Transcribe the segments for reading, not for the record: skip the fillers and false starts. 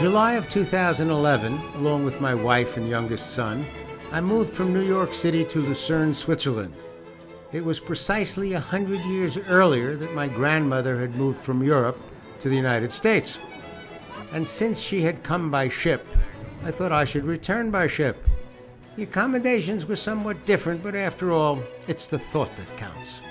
July of 2011, along with my wife and youngest son, I moved from New York City to Luzern, Switzerland. It was precisely 100 years earlier that my grandmother had moved from Europe to the United States. And since she had come by ship, I thought I should return by ship. The accommodations were somewhat different, but after all, it's the thought that counts.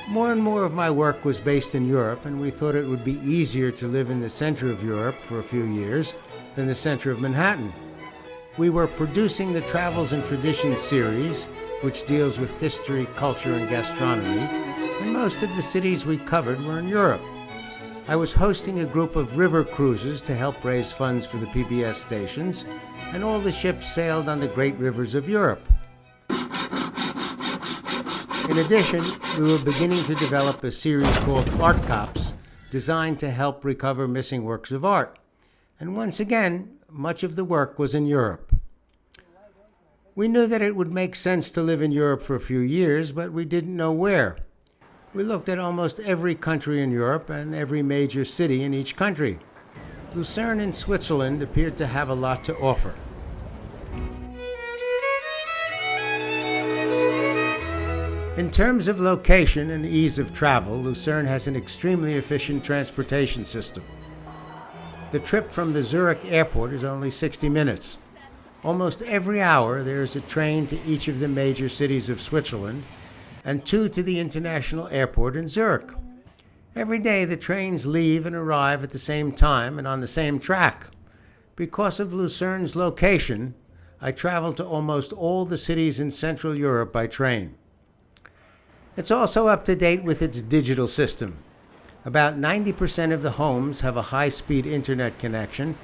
More and more of my work was based in Europe, and we thought it would be easier to live in the center of Europe for a few years than the center of Manhattan. We were producing the Travels and Traditions series, which deals with history, culture, and gastronomy, and most of the cities we covered were in Europe. I was hosting a group of river cruises to help raise funds for the PBS stations, and all the ships sailed on the great rivers of Europe. In addition, we were beginning to develop a series called Art Cops, designed to help recover missing works of art. And once again, much of the work was in Europe. We knew that it would make sense to live in Europe for a few years, but we didn't know where. We looked at almost every country in Europe and every major city in each country. Luzern in Switzerland appeared to have a lot to offer. In terms of location and ease of travel, Luzern has an extremely efficient transportation system. The trip from the Zurich airport is only 60 minutes. Almost every hour there is a train to each of the major cities of Switzerland and 2 to the international airport in Zurich. Every day the trains leave and arrive at the same time and on the same track. Because of Luzern's location, I traveled to almost all the cities in Central Europe by train. It's also up to date with its digital system. About 90% of the homes have a high-speed internet connection,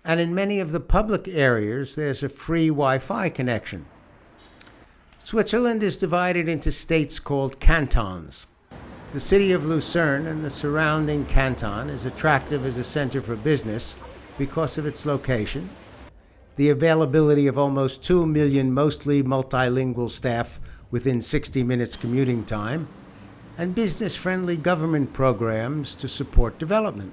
and in many of the public areas there's a free Wi-Fi connection. Switzerland is divided into states called cantons. The city of Luzern and the surrounding canton is attractive as a center for business because of its location, the availability of almost 2 million mostly multilingual staff within 60 minutes commuting time, and business-friendly government programs to support development.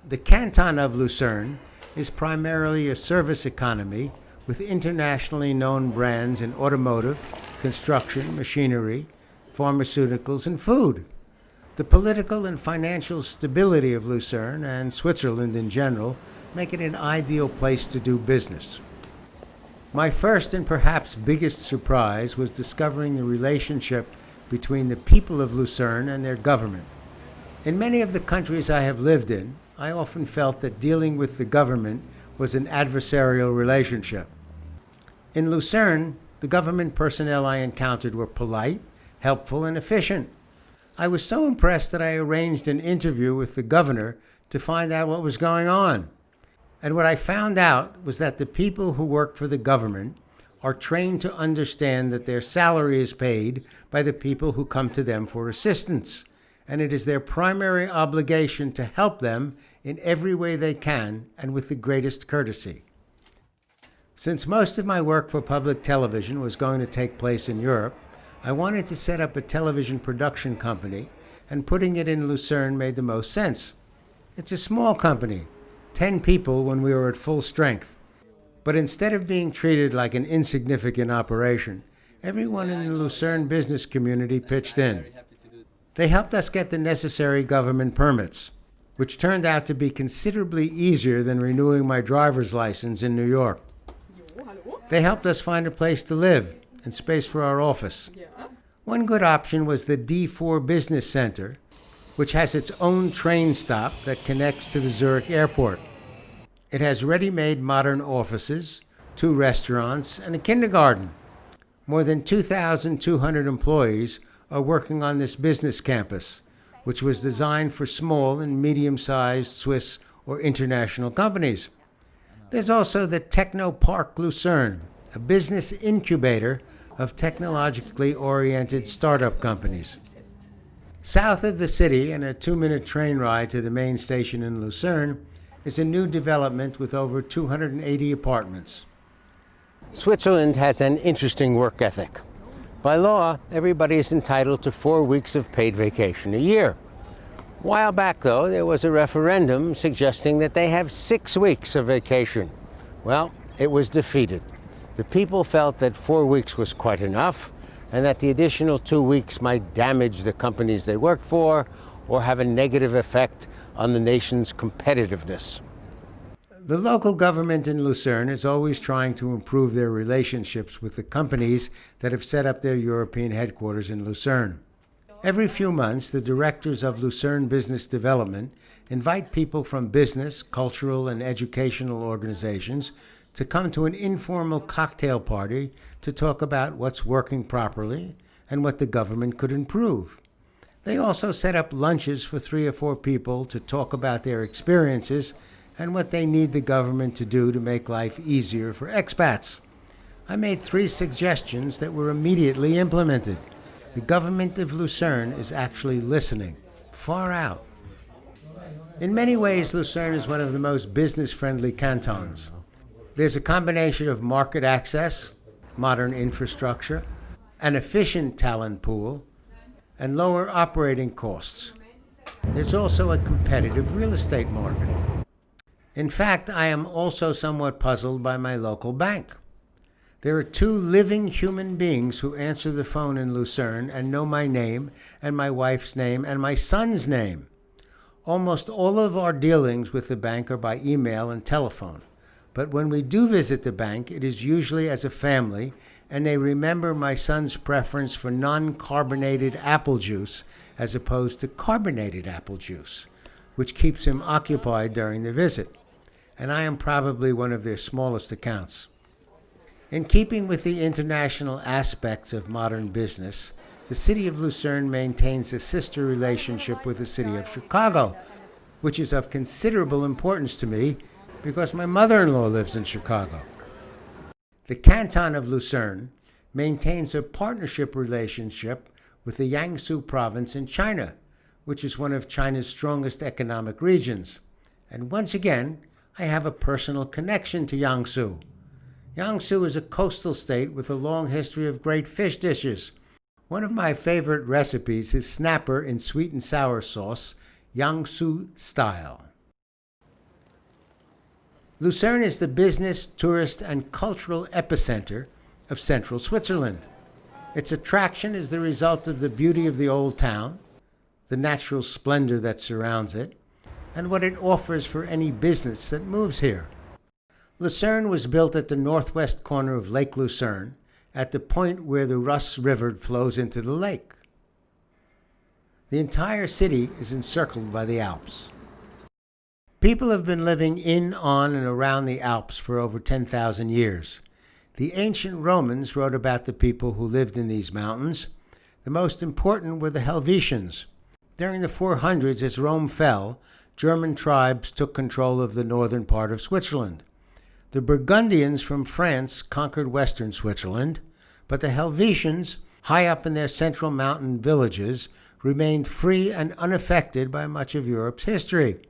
The canton of Luzern is primarily a service economy with internationally known brands in automotive, construction, machinery, pharmaceuticals, and food. The political and financial stability of Luzern and Switzerland in general make it an ideal place to do business. My first and perhaps biggest surprise was discovering the relationship between the people of Luzern and their government. In many of the countries I have lived in, I often felt that dealing with the government was an adversarial relationship. In Luzern, the government personnel I encountered were polite, helpful, and efficient. I was so impressed that I arranged an interview with the governor to find out what was going on. And what I found out was that the people who work for the government are trained to understand that their salary is paid by the people who come to them for assistance, and it is their primary obligation to help them in every way they can and with the greatest courtesy. Since most of my work for public television was going to take place in Europe, I wanted to set up a television production company, and putting it in Luzern made the most sense. It's a small company, 10 people when we were at full strength. But instead of being treated like an insignificant operation, everyone in the Luzern business community pitched in. They helped us get the necessary government permits, which turned out to be considerably easier than renewing my driver's license in New York. They helped us find a place to live and space for our office. One good option was the D4 Business Center, which has its own train stop that connects to the Zurich airport. It has ready-made modern offices, 2 restaurants, and a kindergarten. More than 2,200 employees are working on this business campus, which was designed for small and medium-sized Swiss or international companies. There's also the Techno Park Luzern, a business incubator of technologically oriented startup companies. South of the city, and a 2-minute train ride to the main station in Luzern, is a new development with over 280 apartments. Switzerland has an interesting work ethic. By law, everybody is entitled to 4 weeks of paid vacation a year. A while back, though, there was a referendum suggesting that they have 6 weeks of vacation. Well, it was defeated. The people felt that 4 weeks was quite enough, and that the additional 2 weeks might damage the companies they work for or have a negative effect on the nation's competitiveness. The local government in Luzern is always trying to improve their relationships with the companies that have set up their European headquarters in Luzern. Every few months, the directors of Luzern Business Development invite people from business, cultural, and educational organizations to come to an informal cocktail party to talk about what's working properly and what the government could improve. They also set up lunches for 3 or 4 people to talk about their experiences and what they need the government to do to make life easier for expats. I made 3 suggestions that were immediately implemented. The government of Luzern is actually listening, far out. In many ways, Luzern is one of the most business-friendly cantons. There's a combination of market access, modern infrastructure, an efficient talent pool, and lower operating costs. There's also a competitive real estate market. In fact, I am also somewhat puzzled by my local bank. There are 2 living human beings who answer the phone in Luzern and know my name and my wife's name and my son's name. Almost all of our dealings with the bank are by email and telephone. But when we do visit the bank, it is usually as a family, and they remember my son's preference for non-carbonated apple juice as opposed to carbonated apple juice, which keeps him occupied during the visit. And I am probably one of their smallest accounts. In keeping with the international aspects of modern business, the city of Luzern maintains a sister relationship with the city of Chicago, which is of considerable importance to me because my mother-in-law lives in Chicago. The canton of Luzern maintains a partnership relationship with the Jiangsu province in China, which is one of China's strongest economic regions. And once again, I have a personal connection to Jiangsu. Jiangsu is a coastal state with a long history of great fish dishes. One of my favorite recipes is snapper in sweet and sour sauce, Jiangsu style. Luzern is the business, tourist, and cultural epicenter of central Switzerland. Its attraction is the result of the beauty of the old town, the natural splendor that surrounds it, and what it offers for any business that moves here. Luzern was built at the northwest corner of Lake Luzern, at the point where the Russ River flows into the lake. The entire city is encircled by the Alps. People have been living in, on, and around the Alps for over 10,000 years. The ancient Romans wrote about the people who lived in these mountains. The most important were the Helvetians. During the 400s, as Rome fell, German tribes took control of the northern part of Switzerland. The Burgundians from France conquered western Switzerland, but the Helvetians, high up in their central mountain villages, remained free and unaffected by much of Europe's history.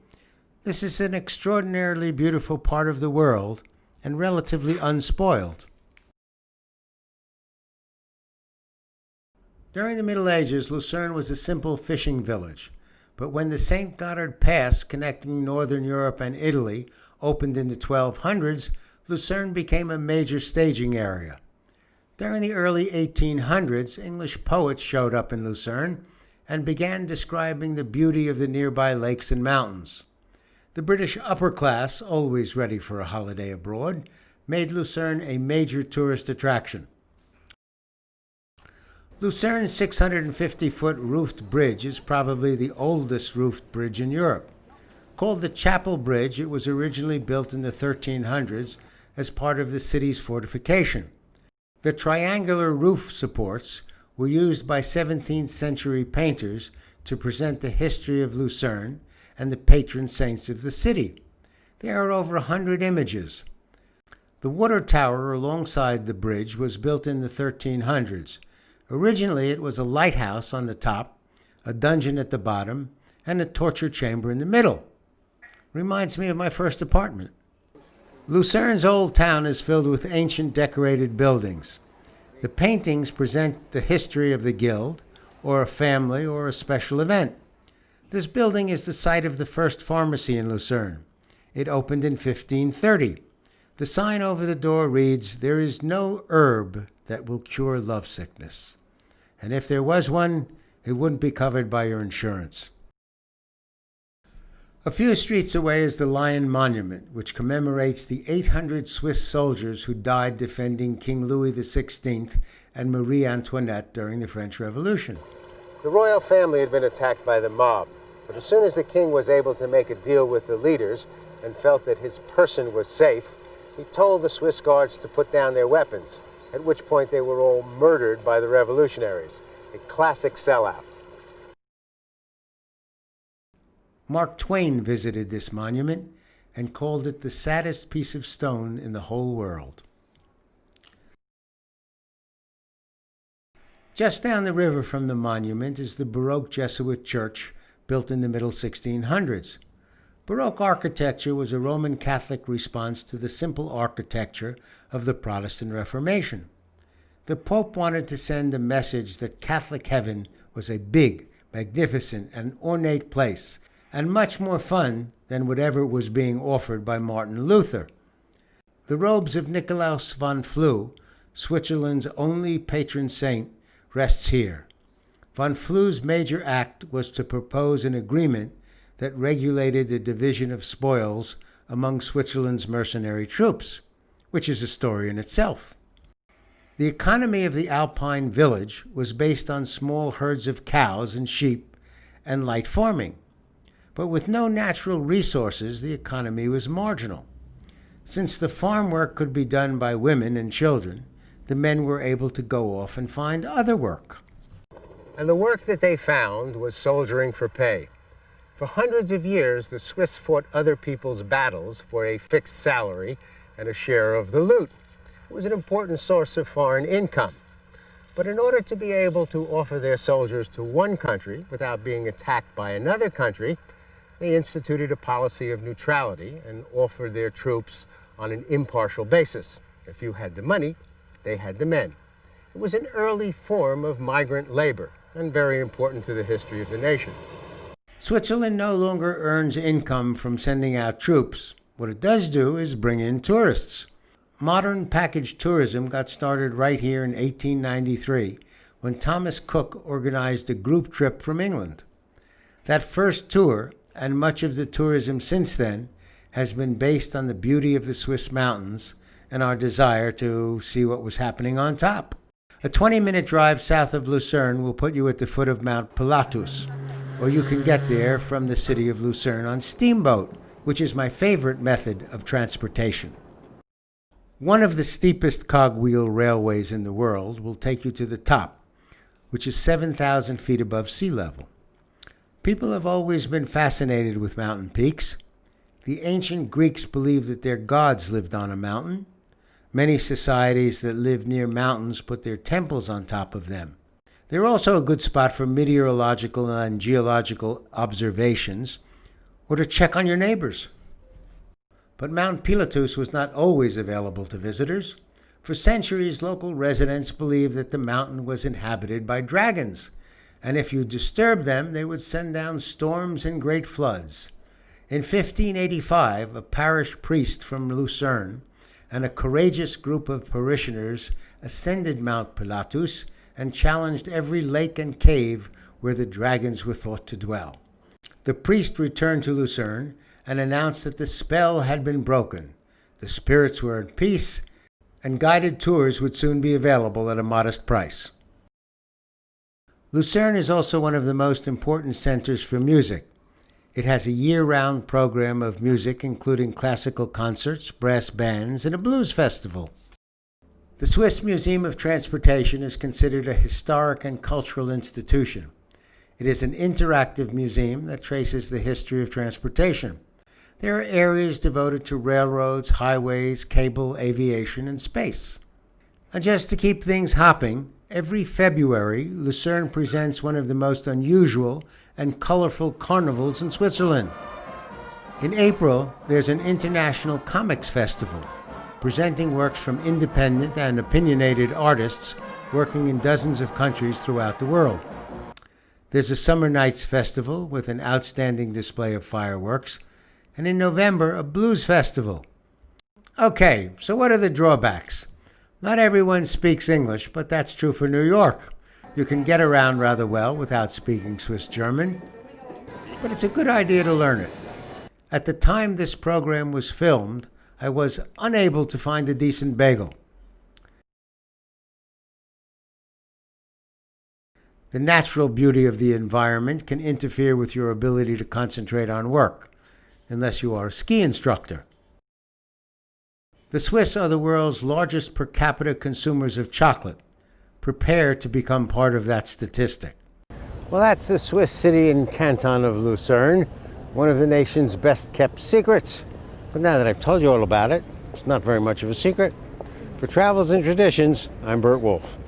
This is an extraordinarily beautiful part of the world and relatively unspoiled. During the Middle Ages, Luzern was a simple fishing village. But when the St. Gothard Pass connecting northern Europe and Italy opened in the 1200s, Luzern became a major staging area. During the early 1800s, English poets showed up in Luzern and began describing the beauty of the nearby lakes and mountains. The British upper class, always ready for a holiday abroad, made Luzern a major tourist attraction. Luzern's 650-foot roofed bridge is probably the oldest roofed bridge in Europe. Called the Chapel Bridge, it was originally built in the 1300s as part of the city's fortification. The triangular roof supports were used by 17th century painters to present the history of Luzern and the patron saints of the city. There are over 100 images. The water tower alongside the bridge was built in the 1300s. Originally, it was a lighthouse on the top, a dungeon at the bottom, and a torture chamber in the middle. Reminds me of my first apartment. Luzern's old town is filled with ancient decorated buildings. The paintings present the history of the guild, or a family, or a special event. This building is the site of the first pharmacy in Luzern. It opened in 1530. The sign over the door reads, "There is no herb that will cure lovesickness." And if there was one, it wouldn't be covered by your insurance. A few streets away is the Lion Monument, which commemorates the 800 Swiss soldiers who died defending King Louis XVI and Marie Antoinette during the French Revolution. The royal family had been attacked by the mob, but as soon as the king was able to make a deal with the leaders and felt that his person was safe, he told the Swiss guards to put down their weapons, at which point they were all murdered by the revolutionaries. A classic sellout. Mark Twain visited this monument and called it the saddest piece of stone in the whole world. Just down the river from the monument is the Baroque Jesuit church built in the middle 1600s. Baroque architecture was a Roman Catholic response to the simple architecture of the Protestant Reformation. The Pope wanted to send a message that Catholic heaven was a big, magnificent, and ornate place, and much more fun than whatever was being offered by Martin Luther. The robes of Nikolaus von Flue, Switzerland's only patron saint, rests here. Von Flue's major act was to propose an agreement that regulated the division of spoils among Switzerland's mercenary troops, which is a story in itself. The economy of the Alpine village was based on small herds of cows and sheep and light farming. But with no natural resources, the economy was marginal. Since the farm work could be done by women and children, the men were able to go off and find other work. And the work that they found was soldiering for pay. For hundreds of years, the Swiss fought other people's battles for a fixed salary and a share of the loot. It was an important source of foreign income. But in order to be able to offer their soldiers to one country without being attacked by another country, they instituted a policy of neutrality and offered their troops on an impartial basis. If you had the money, they had the men. It was an early form of migrant labor and very important to the history of the nation. Switzerland no longer earns income from sending out troops. What it does do is bring in tourists. Modern package tourism got started right here in 1893 when Thomas Cook organized a group trip from England. That first tour, and much of the tourism since then, has been based on the beauty of the Swiss mountains and our desire to see what was happening on top. A 20-minute drive south of Lucerne will put you at the foot of Mount Pilatus, or you can get there from the city of Lucerne on steamboat, which is my favorite method of transportation. One of the steepest cogwheel railways in the world will take you to the top, which is 7,000 feet above sea level. People have always been fascinated with mountain peaks. The ancient Greeks believed that their gods lived on a mountain. Many societies that live near mountains put their temples on top of them. They're also a good spot for meteorological and geological observations or to check on your neighbors. But Mount Pilatus was not always available to visitors. For centuries, local residents believed that the mountain was inhabited by dragons, and if you disturbed them, they would send down storms and great floods. In 1585, a parish priest from Luzern and a courageous group of parishioners ascended Mount Pilatus and challenged every lake and cave where the dragons were thought to dwell. The priest returned to Luzern and announced that the spell had been broken. The spirits were at peace, and guided tours would soon be available at a modest price. Luzern is also one of the most important centers for music. It has a year-round program of music, including classical concerts, brass bands, and a blues festival. The Swiss Museum of Transportation is considered a historic and cultural institution. It is an interactive museum that traces the history of transportation. There are areas devoted to railroads, highways, cable, aviation, and space. And just to keep things hopping, every February, Lucerne presents one of the most unusual and colorful carnivals in Switzerland. In April, there's an international comics festival, presenting works from independent and opinionated artists working in dozens of countries throughout the world. There's a Summer Nights Festival with an outstanding display of fireworks, and in November, a blues festival. Okay, so what are the drawbacks? Not everyone speaks English, but that's true for New York. You can get around rather well without speaking Swiss German, but it's a good idea to learn it. At the time this program was filmed, I was unable to find a decent bagel. The natural beauty of the environment can interfere with your ability to concentrate on work, unless you are a ski instructor. The Swiss are the world's largest per capita consumers of chocolate. Prepare to become part of that statistic. Well, that's the Swiss city and canton of Luzern, one of the nation's best kept secrets. But now that I've told you all about it, it's not very much of a secret. For Travels and Traditions, I'm Bert Wolf.